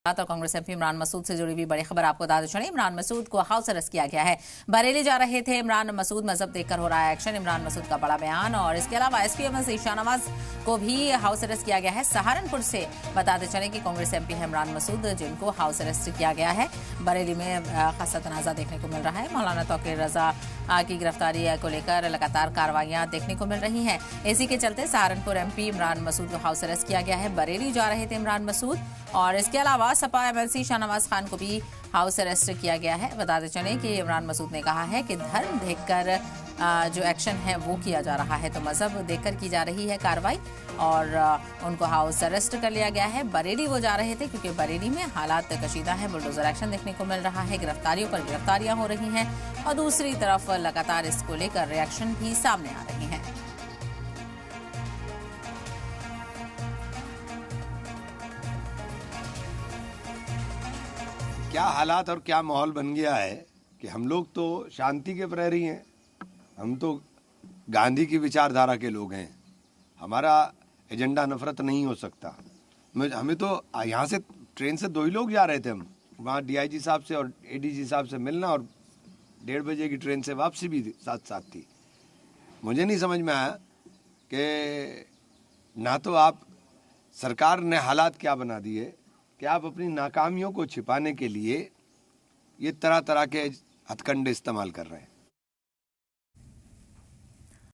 और कांग्रेस एमपी इमरान मसूद से जुड़ी हुई बड़ी खबर आपको बता दें। इमरान मसूद को हाउस अरेस्ट किया गया है। बरेली जा रहे थे इमरान मसूद, मजहब देखकर हो रहा है एक्शन। इमरान मसूद का बड़ा बयान। और इसके अलावा एसपीएम शाहनवाज को भी हाउस अरेस्ट किया गया है। सहारनपुर से बताते चले कि कांग्रेस एमपी है इमरान मसूद, जिनको हाउस अरेस्ट किया गया है। बरेली में खासा तनाजा देखने को मिल रहा है। मौलाना तौकीर रजा की गिरफ्तारी को लेकर लगातार कार्रवाइयां देखने को मिल रही हैं। इसी के चलते सहारनपुर एमपी इमरान मसूद को हाउस अरेस्ट किया गया है। बरेली जा रहे थे इमरान मसूद। और इसके अलावा सपा एमएलसी शाहनवाज खान को भी हाउस अरेस्ट किया गया है। बताते चलें कि इमरान मसूद ने कहा है कि धर्म देखकर जो एक्शन है वो किया जा रहा है, तो मजहब देखकर की जा रही है कार्रवाई। और उनको हाउस अरेस्ट कर लिया गया है। बरेली वो जा रहे थे क्योंकि बरेली में हालात कशीदा हैं। बुलडोजर एक्शन देखने को मिल रहा है। गिरफ्तारियों पर गिरफ्तारियां हो रही हैं और दूसरी तरफ लगातार इसको लेकर रिएक्शन भी सामने आ रही हैं। क्या हालात और क्या माहौल बन गया है कि हम लोग तो शांति के प्रहरी हैं। हम तो गांधी की विचारधारा के लोग हैं। हमारा एजेंडा नफरत नहीं हो सकता। हमें तो यहाँ से ट्रेन से 2 ही लोग जा रहे थे। हम वहाँ डीआईजी साहब से और एडीजी साहब से मिलना, और 1:30 बजे की ट्रेन से वापसी भी साथ साथ थी। मुझे नहीं समझ में आया कि ना तो आप सरकार ने हालात क्या बना दिए कि आप अपनी नाकामियों को छिपाने के लिए ये तरह तरह के हथकंडे इस्तेमाल कर रहे हैं।